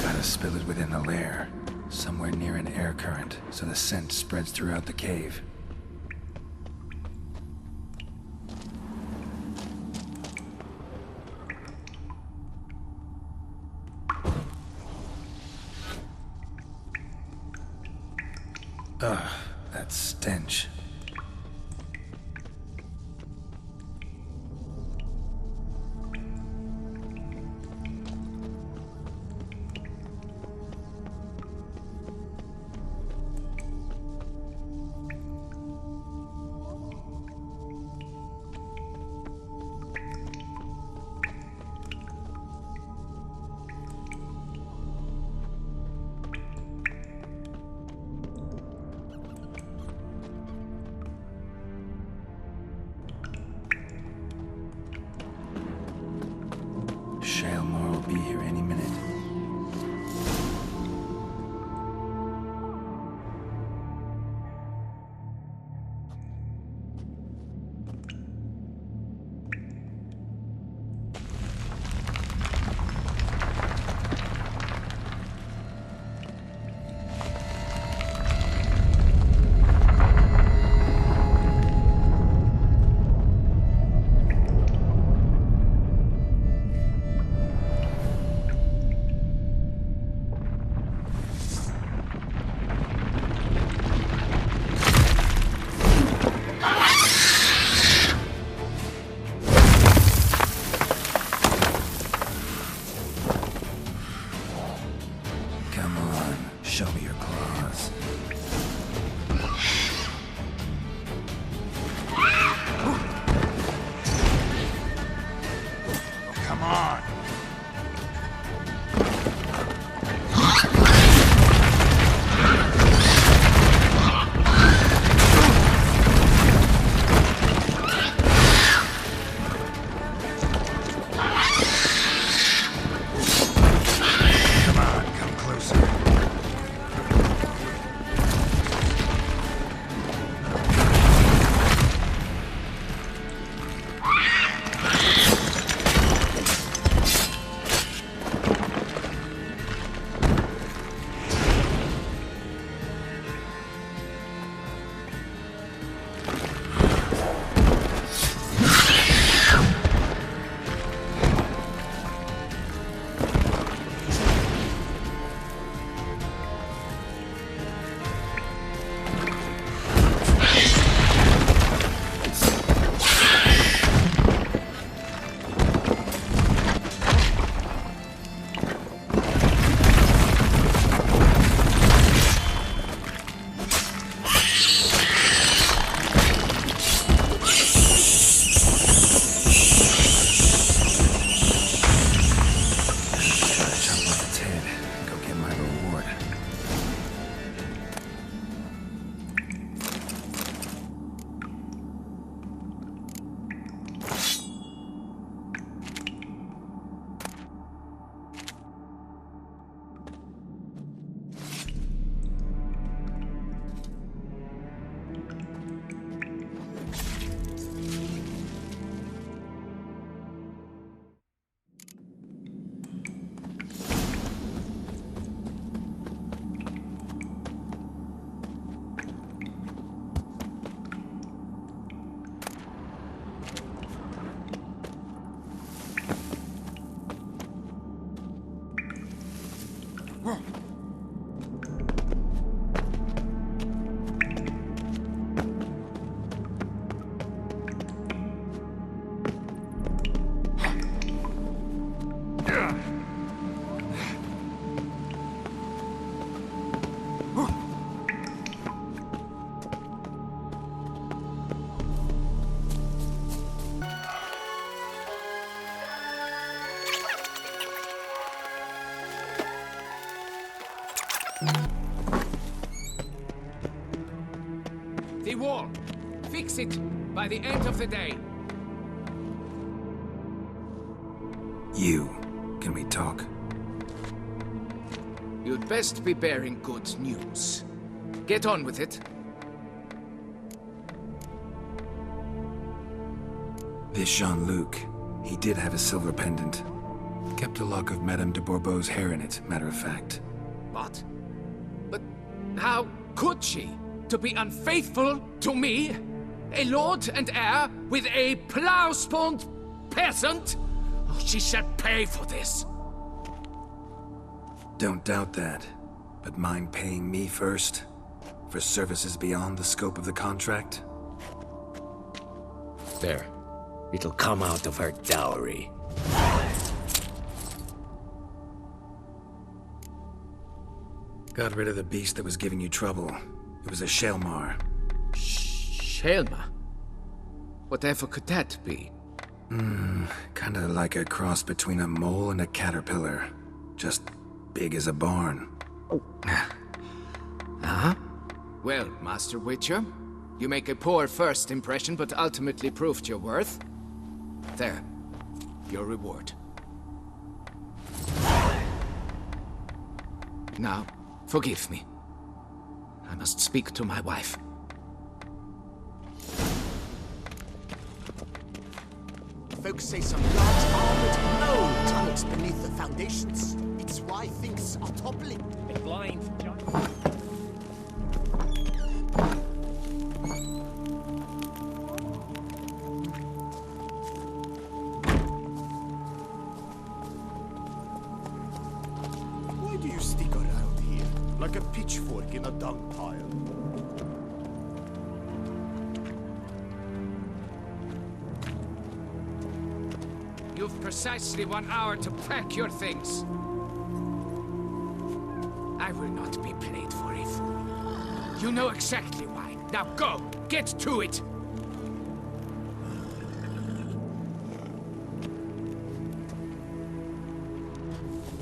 Gotta spill it within the lair, somewhere near an air current, so the scent spreads throughout the cave. Ugh, that stench. Shaelmar will be here any minute. Come on, show me your claws. Oh, come on! Come on, come closer. The wall. Fix it by the end of the day. You. Can we talk? You'd best be bearing good news. Get on with it. This Jean-Luc. He did have a silver pendant. Kept a lock of Madame de Bourbeau's hair in it, matter of fact. What? But how could she? To be unfaithful to me? A lord and heir with a plow-spawned peasant? Oh, she shall pay for this. Don't doubt that. But mind paying me first? For services beyond the scope of the contract? There. It'll come out of her dowry. Got rid of the beast that was giving you trouble. It was a Shelmar. Shelma? Whatever could that be? Kinda like a cross between a mole and a caterpillar. Just big as a barn. Uh-huh. Well, Master Witcher, you make a poor first impression, but ultimately proved your worth. There. Your reward. Now, forgive me. I must speak to my wife. Folks say some large armored knoll tunnels beneath the foundations. It's why things are toppling. A blind giant. Why do you stick around here like a pitchfork in a dung pile? You've precisely 1 hour to pack your things. I will not be played for a fool. You know exactly why. Now go! Get to it!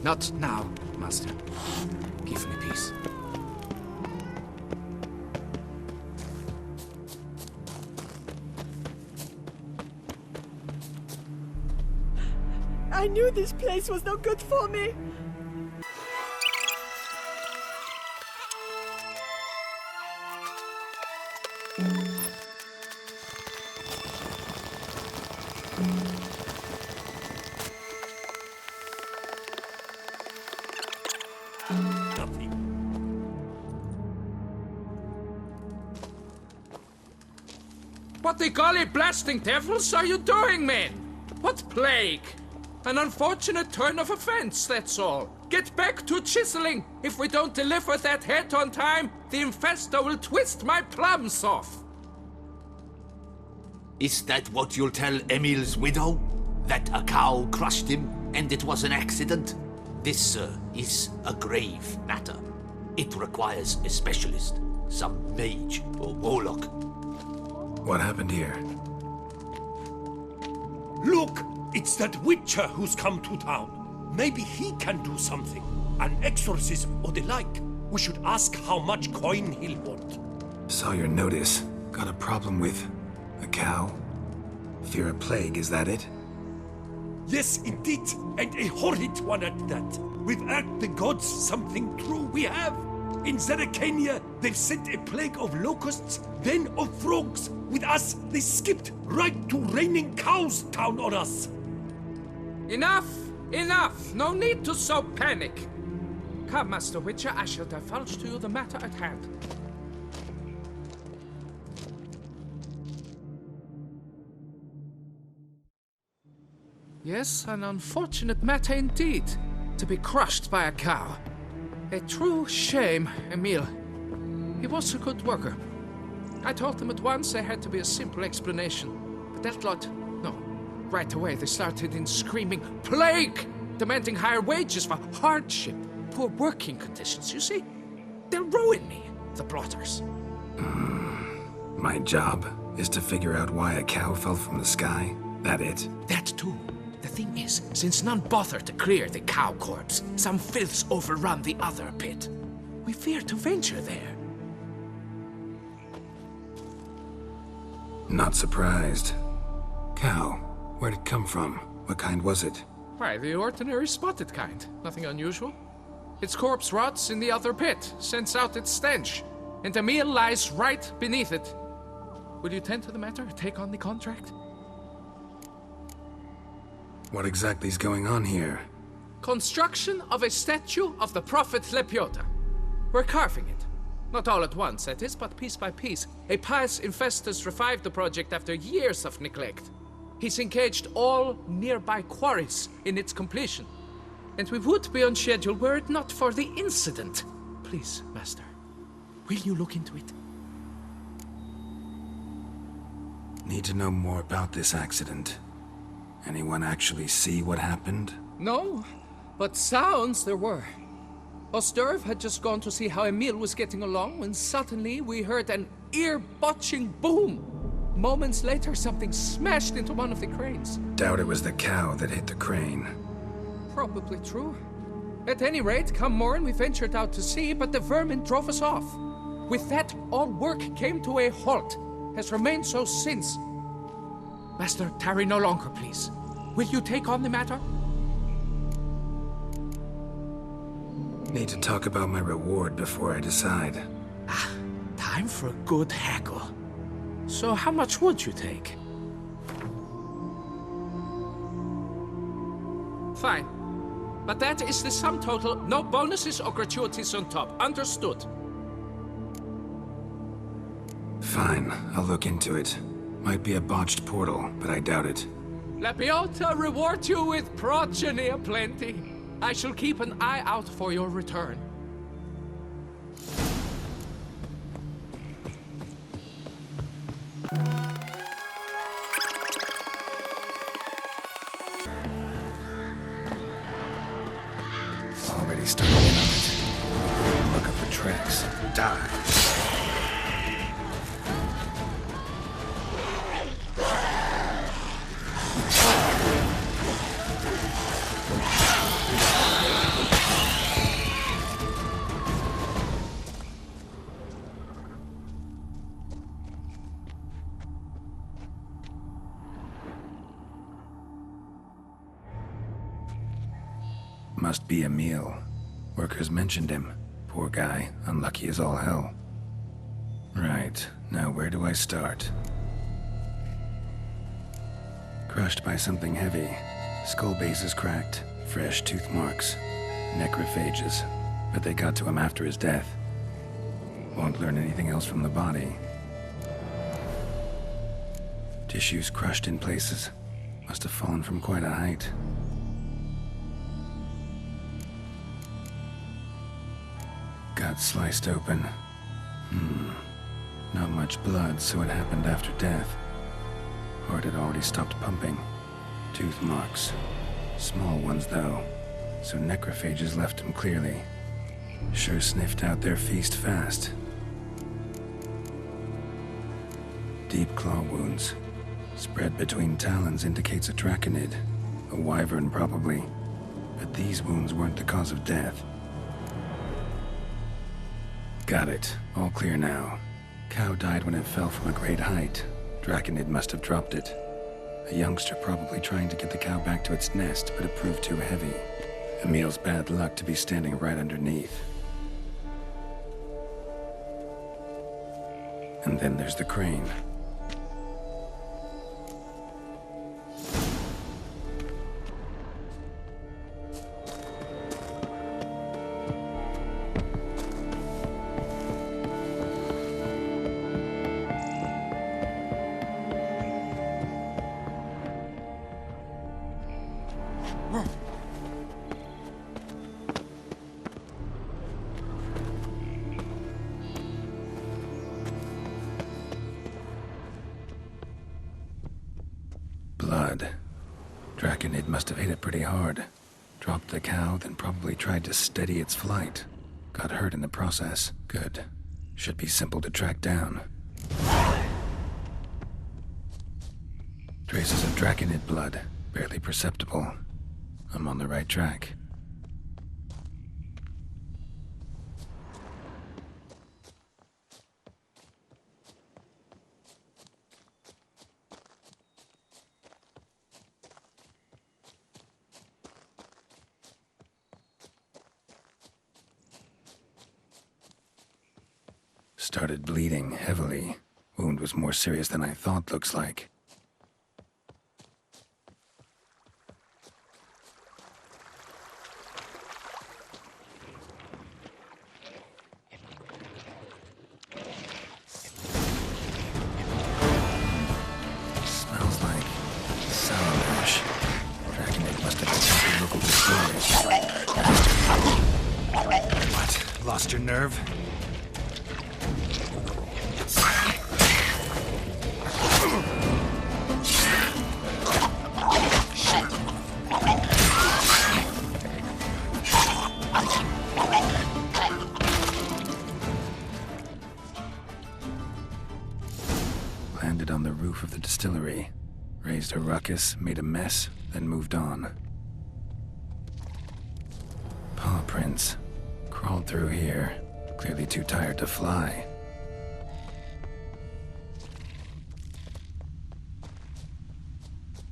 Not now, Master. Give me peace. I knew this place was no good for me. What the golly blasting devils are you doing, men? What plague? An unfortunate turn of events, that's all. Get back to chiseling. If we don't deliver that head on time, the infestor will twist my plums off. Is that what you'll tell Emil's widow? That a cow crushed him and it was an accident? This, sir, is a grave matter. It requires a specialist, some mage or warlock. What happened here? Look! It's that Witcher who's come to town. Maybe he can do something. An exorcism or the like. We should ask how much coin he'll want. Saw your notice. Got a problem with a cow? Fear a plague, is that it? Yes, indeed. And a horrid one at that. We've earned the gods something true we have. In Zeracania, they've sent a plague of locusts, then of frogs. With us, they skipped right to raining cows down on us. Enough! Enough! No need to so panic! Come, Master Witcher, I shall divulge to you the matter at hand. Yes, an unfortunate matter indeed. To be crushed by a cow. A true shame, Emil. He was a good worker. I told them at once there had to be a simple explanation. But that lot, no. Right away they started in screaming, "Plague!" Demanding higher wages for hardship, poor working conditions, you see? They'll ruin me, the blotters. My job is to figure out why a cow fell from the sky. That it? That too. The thing is, since none bothered to clear the cow corpse, some filths overrun the other pit. We fear to venture there. Not surprised. Cow, where'd it come from? What kind was it? Why, the ordinary spotted kind. Nothing unusual. Its corpse rots in the other pit, sends out its stench, and Emil lies right beneath it. Will you tend to the matter, take on the contract? What exactly is going on here? Construction of a statue of the prophet Lepiota. We're carving it. Not all at once, that is, but piece by piece. A pious infestus revived the project after years of neglect. He's engaged all nearby quarries in its completion. And we would be on schedule were it not for the incident. Please, Master, will you look into it? Need to know more about this accident. Anyone actually see what happened? No, but sounds there were. Osterv had just gone to see how Emil was getting along when suddenly we heard an ear-botching boom. Moments later, something smashed into one of the cranes. Doubt it was the cow that hit the crane. Probably true. At any rate, come morn we ventured out to sea, but the vermin drove us off. With that, all work came to a halt. Has remained so since. Master, tarry no longer, please. Will you take on the matter? Need to talk about my reward before I decide. Time for a good haggle. So how much would you take? Fine. But that is the sum total, no bonuses or gratuities on top. Understood? Fine, I'll look into it. Might be a botched portal, but I doubt it. Lepiota reward you with progeny aplenty. I shall keep an eye out for your return. Already starting in on it. Look up for tracks. Die. Must be Emil. Workers mentioned him. Poor guy, unlucky as all hell. Right, now where do I start? Crushed by something heavy. Skull base is cracked. Fresh tooth marks. Necrophages. But they got to him after his death. Won't learn anything else from the body. Tissues crushed in places. Must have fallen from quite a height. Gut sliced open. Not much blood, so it happened after death. Heart had already stopped pumping. Tooth marks. Small ones, though, so necrophages left him clearly. Sure sniffed out their feast fast. Deep claw wounds. Spread between talons indicates a draconid. A wyvern, probably. But these wounds weren't the cause of death. Got it. All clear now. Cow died when it fell from a great height. Draconid must have dropped it. A youngster probably trying to get the cow back to its nest, but it proved too heavy. Emil's bad luck to be standing right underneath. And then there's the crane. Blood. Draconid must have hit it pretty hard. Dropped the cow, then probably tried to steady its flight. Got hurt in the process. Good. Should be simple to track down. Traces of Draconid blood. Barely perceptible. I'm on the right track. Started bleeding heavily. Wound was more serious than I thought, looks like. Lost your nerve? Landed on the roof of the distillery, raised a ruckus, made a mess, then moved on. Paw prints. Crawled through here, clearly too tired to fly.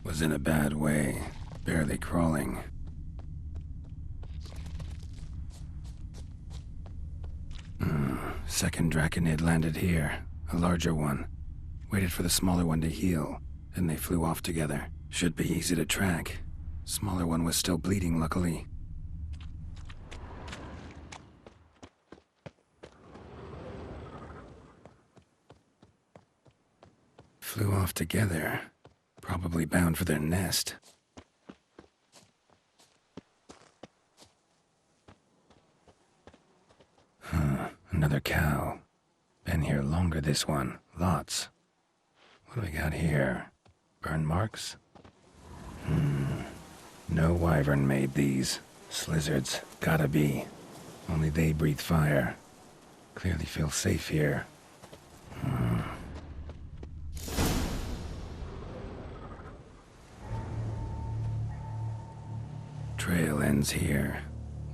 Was in a bad way, barely crawling. Second Draconid landed here, a larger one. Waited for the smaller one to heal, then they flew off together. Should be easy to track. Smaller one was still bleeding, luckily. Flew off together, probably bound for their nest. Another cow. Been here longer, this one. Lots. What do we got here? Burn marks? No wyvern made these. Slizzards. Gotta be. Only they breathe fire. Clearly feel safe here. Trail ends here.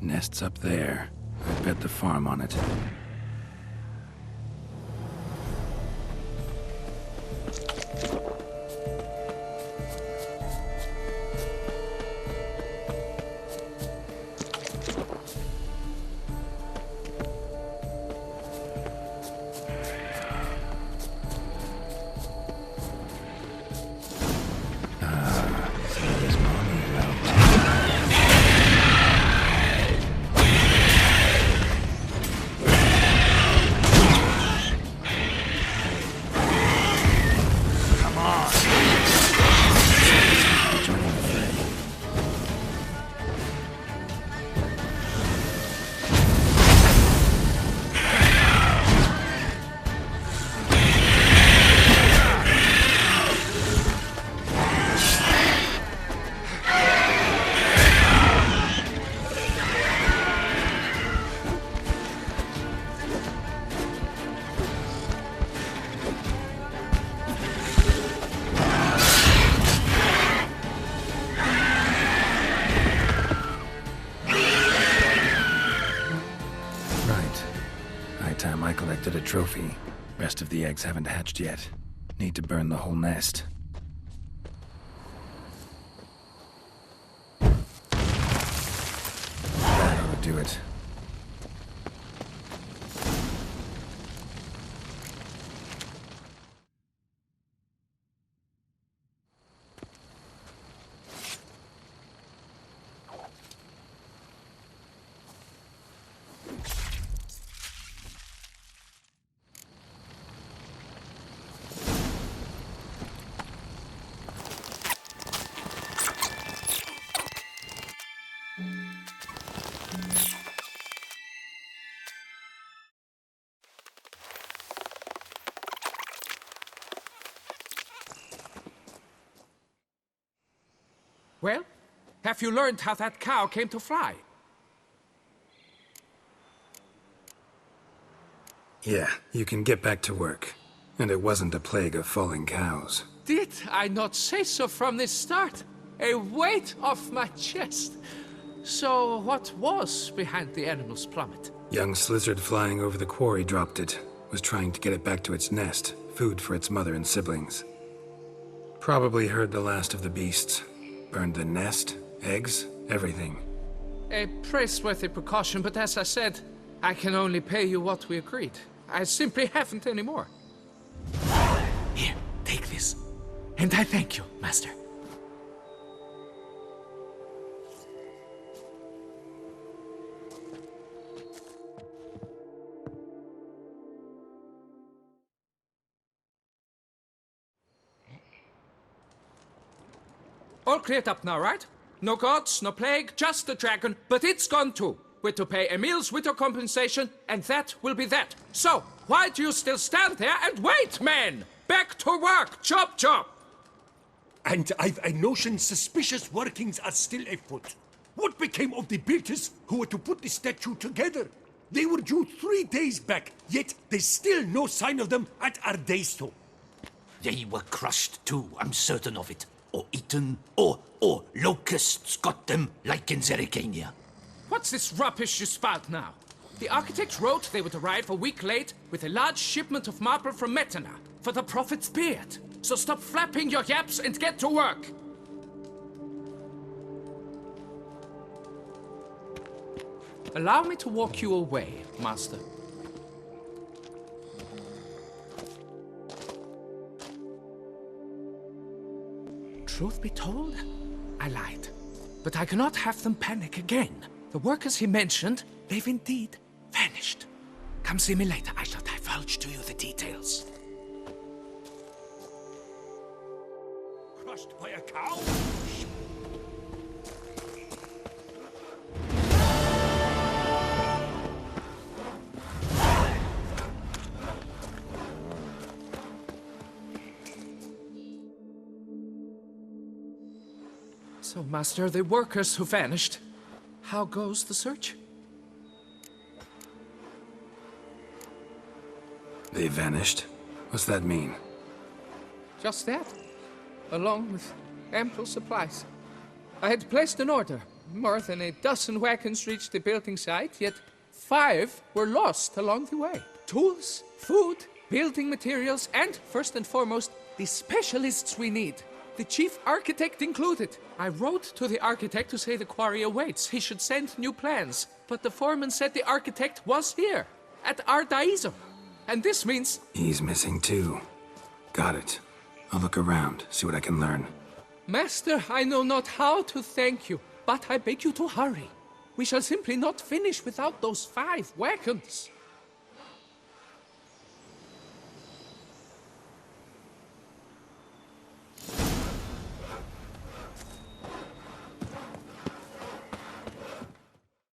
Nest's up there. I bet the farm on it. I collected a trophy. Rest of the eggs haven't hatched yet. Need to burn the whole nest. That ought to do it. Well, have you learned how that cow came to fly? Yeah, you can get back to work. And it wasn't a plague of falling cows. Did I not say so from the start? A weight off my chest. So what was behind the animal's plummet? Young Slizzard flying over the quarry dropped it. Was trying to get it back to its nest. Food for its mother and siblings. Probably heard the last of the beasts. Burned the nest, eggs, everything. A praiseworthy precaution, but as I said, I can only pay you what we agreed. I simply haven't any more. Here, take this. And I thank you, Master. All cleared up now, right? No gods, no plague, just the dragon, but it's gone too. We're to pay Emil's widow compensation, and that will be that. So, why do you still stand there and wait, men? Back to work! Chop, chop! And I've a notion suspicious workings are still afoot. What became of the builders who were to put the statue together? They were due 3 days back, yet there's still no sign of them at Ardeisto. They were crushed too, I'm certain of it. Or eaten, or locusts got them, like in Zerikania. What's this rubbish you spout now? The architect wrote they would arrive a week late with a large shipment of marble from Metana for the prophet's beard. So stop flapping your yaps and get to work! Allow me to walk you away, Master. Truth be told, I lied. But I cannot have them panic again. The workers he mentioned, they've indeed vanished. Come see me later. I shall divulge to you the details. Crushed by a cow? So, Master, the workers who vanished. How goes the search? They vanished? What's that mean? Just that, along with ample supplies. I had placed an order. More than a dozen wagons reached the building site, yet 5 were lost along the way. Tools, food, building materials, and, first and foremost, the specialists we need. The chief architect included. I wrote to the architect to say the quarry awaits. He should send new plans. But the foreman said the architect was here, at Ardaizo. And this means... He's missing too. Got it. I'll look around, see what I can learn. Master, I know not how to thank you, but I beg you to hurry. We shall simply not finish without those 5 wagons.